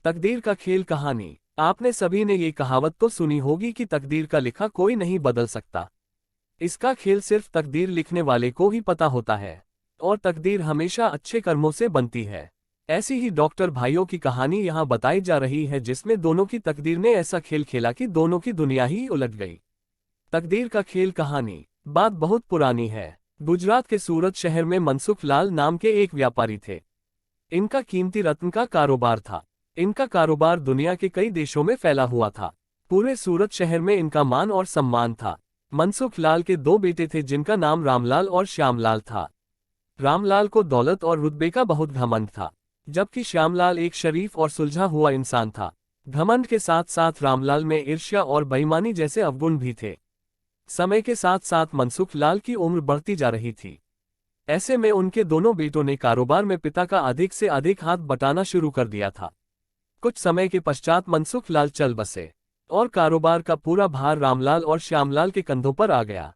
तकदीर का खेल कहानी। आपने सभी ने ये कहावत तो सुनी होगी कि तकदीर का लिखा कोई नहीं बदल सकता। इसका खेल सिर्फ तकदीर लिखने वाले को ही पता होता है। और तकदीर हमेशा अच्छे कर्मों से बनती है। ऐसी ही डॉक्टर भाइयों की कहानी यहाँ बताई जा रही है, जिसमें दोनों की तकदीर ने ऐसा खेल खेला कि दोनों की दुनिया ही उलट गई। तकदीर का खेल कहानी। बात बहुत पुरानी है। गुजरात के सूरत शहर में मनसुख लाल नाम के एक व्यापारी थे। इनका कीमती रत्न का कारोबार था। इनका कारोबार दुनिया के कई देशों में फैला हुआ था। पूरे सूरत शहर में इनका मान और सम्मान था। मनसुख लाल के दो बेटे थे, जिनका नाम रामलाल और श्यामलाल था। रामलाल को दौलत और रुतबे का बहुत घमंड था, जबकि श्यामलाल एक शरीफ और सुलझा हुआ इंसान था। घमंड के साथ साथ रामलाल में ईर्ष्या और बेईमानी जैसे अवगुण भी थे। समय के साथ साथ मनसुख लाल की उम्र बढ़ती जा रही थी। ऐसे में उनके दोनों बेटों ने कारोबार में पिता का अधिक से अधिक हाथ बटाना शुरू कर दिया था। कुछ समय के पश्चात मनसुख लाल चल बसे और कारोबार का पूरा भार रामलाल और श्यामलाल के कंधों पर आ गया।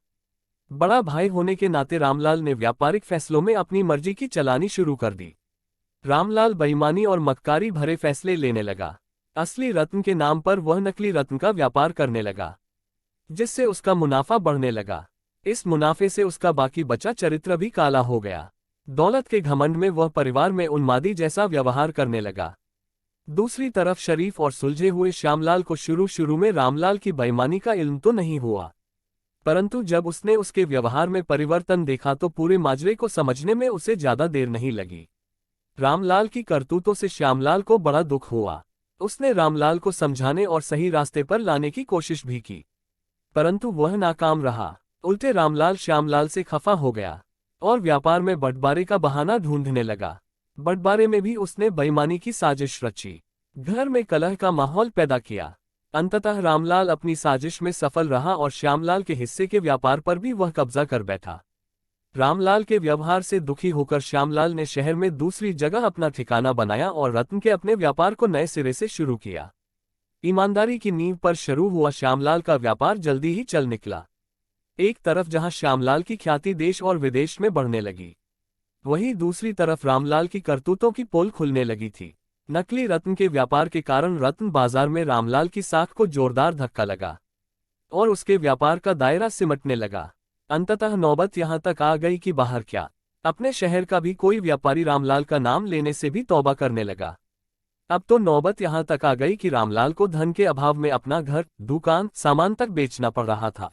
बड़ा भाई होने के नाते रामलाल ने व्यापारिक फैसलों में अपनी मर्जी की चलानी शुरू कर दी। रामलाल बेईमानी और मक्कारी भरे फैसले लेने लगा। असली रत्न के नाम पर वह नकली रत्न का व्यापार करने लगा, जिससे उसका मुनाफा बढ़ने लगा। इस मुनाफे से उसका बाकी बचा चरित्र भी काला हो गया। दौलत के घमंड में वह परिवार में उन्मादी जैसा व्यवहार करने लगा। दूसरी तरफ शरीफ और सुलझे हुए श्यामलाल को शुरू में रामलाल की बेईमानी का इल्म तो नहीं हुआ, परंतु जब उसने उसके व्यवहार में परिवर्तन देखा तो पूरे माजरे को समझने में उसे ज्यादा देर नहीं लगी। रामलाल की करतूतों से श्यामलाल को बड़ा दुख हुआ। उसने रामलाल को समझाने और सही रास्ते पर लाने की कोशिश भी की, परंतु वह नाकाम रहा। उल्टे रामलाल श्यामलाल से खफा हो गया और व्यापार में बंटवारे का बहाना ढूंढने लगा। बंटवारे में भी उसने बेईमानी की साजिश रची, घर में कलह का माहौल पैदा किया। अंततः रामलाल अपनी साजिश में सफल रहा और श्यामलाल के हिस्से के व्यापार पर भी वह कब्जा कर बैठा। रामलाल के व्यवहार से दुखी होकर श्यामलाल ने शहर में दूसरी जगह अपना ठिकाना बनाया और रत्न के अपने व्यापार को नए सिरे से शुरू किया। ईमानदारी की नींव पर शुरू हुआ श्यामलाल का व्यापार जल्दी ही चल निकला। एक तरफ जहां श्यामलाल की ख्याति देश और विदेश में बढ़ने लगी, वहीं दूसरी तरफ रामलाल की करतूतों की पोल खुलने लगी थी। नकली रत्न के व्यापार के कारण रत्न बाजार में रामलाल की साख को जोरदार धक्का लगा और उसके व्यापार का दायरा सिमटने लगा। अंततः नौबत यहां तक आ गई कि बाहर क्या, अपने शहर का भी कोई व्यापारी रामलाल का नाम लेने से भी तौबा करने लगा। अब तो नौबत यहां तक आ गई कि रामलाल को धन के अभाव में अपना घर, दुकान, सामान तक बेचना पड़ रहा था।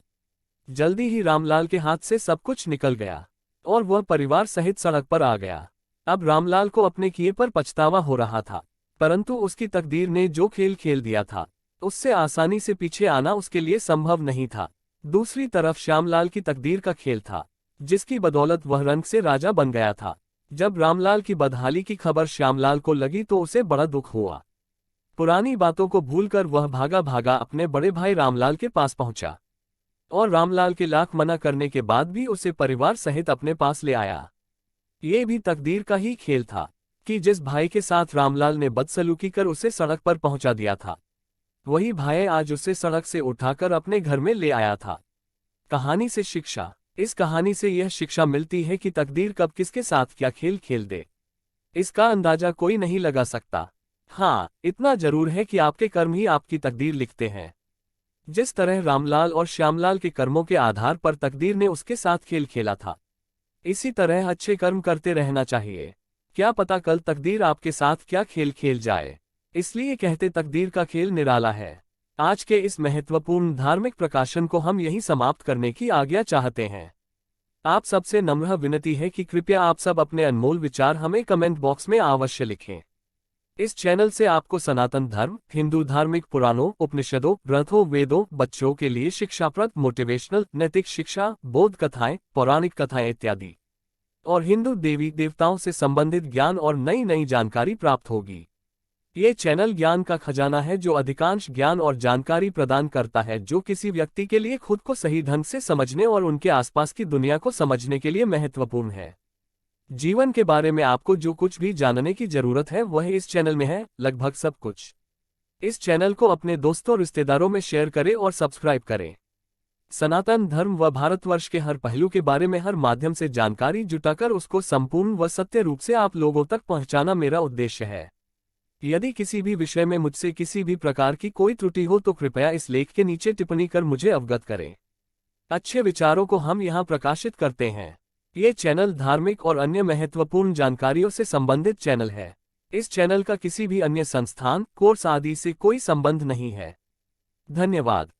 जल्दी ही रामलाल के हाथ से सब कुछ निकल गया और वह परिवार सहित सड़क पर आ गया। अब रामलाल को अपने किए पर पछतावा हो रहा था, परंतु उसकी तकदीर ने जो खेल खेल दिया था, उससे आसानी से पीछे आना उसके लिए संभव नहीं था। दूसरी तरफ श्यामलाल की तकदीर का खेल था, जिसकी बदौलत वह रंग से राजा बन गया था। जब रामलाल की बदहाली की खबर श्यामलाल को लगी तो उसे बड़ा दुख हुआ। पुरानी बातों को भूलकर वह भागा भागा अपने बड़े भाई रामलाल के पास पहुंचा और रामलाल के लाख मना करने के बाद भी उसे परिवार सहित अपने पास ले आया। ये भी तकदीर का ही खेल था कि जिस भाई के साथ रामलाल ने बदसलूकी कर उसे सड़क पर पहुंचा दिया था, वही भाई आज उसे सड़क से उठाकर अपने घर में ले आया था। कहानी से शिक्षा। इस कहानी से यह शिक्षा मिलती है कि तकदीर कब किसके साथ क्या खेल खेल दे, इसका अंदाजा कोई नहीं लगा सकता। हाँ, इतना जरूर है कि आपके कर्म ही आपकी तकदीर लिखते हैं। जिस तरह रामलाल और श्यामलाल के कर्मों के आधार पर तकदीर ने उसके साथ खेल खेला था, इसी तरह अच्छे कर्म करते रहना चाहिए। क्या पता कल तकदीर आपके साथ क्या खेल खेल जाए। इसलिए कहते तकदीर का खेल निराला है। आज के इस महत्वपूर्ण धार्मिक प्रकाशन को हम यहीं समाप्त करने की आज्ञा चाहते हैं। आप सबसे नम्र विनती है कि कृपया आप सब अपने अनमोल विचार हमें कमेंट बॉक्स में अवश्य लिखें। इस चैनल से आपको सनातन धर्म, हिंदू धार्मिक पुराणों, उपनिषदों, ग्रंथों, वेदों, बच्चों के लिए शिक्षाप्रद, मोटिवेशनल, नैतिक शिक्षा, बोध कथाएं, पौराणिक कथाएं इत्यादि और हिंदू देवी देवताओं से संबंधित ज्ञान और नई नई जानकारी प्राप्त होगी। ये चैनल ज्ञान का खजाना है जो अधिकांश ज्ञान और जानकारी प्रदान करता है जो किसी व्यक्ति के लिए खुद को सही ढंग से समझने और उनके आसपास की दुनिया को समझने के लिए महत्वपूर्ण है। जीवन के बारे में आपको जो कुछ भी जानने की जरूरत है वह इस चैनल में है, लगभग सब कुछ। इस चैनल को अपने दोस्तों रिश्तेदारों में शेयर करें और सब्सक्राइब करें। सनातन धर्म व भारतवर्ष के हर पहलू के बारे में हर माध्यम से जानकारी जुटाकर उसको संपूर्ण व सत्य रूप से आप लोगों तक पहुंचाना मेरा उद्देश्य है। यदि किसी भी विषय में मुझसे किसी भी प्रकार की कोई त्रुटि हो तो कृपया इस लेख के नीचे टिप्पणी कर मुझे अवगत करें। अच्छे विचारों को हम यहाँ प्रकाशित करते हैं। ये चैनल धार्मिक और अन्य महत्वपूर्ण जानकारियों से संबंधित चैनल है। इस चैनल का किसी भी अन्य संस्थान, कोर्स आदि से कोई संबंध नहीं है। धन्यवाद।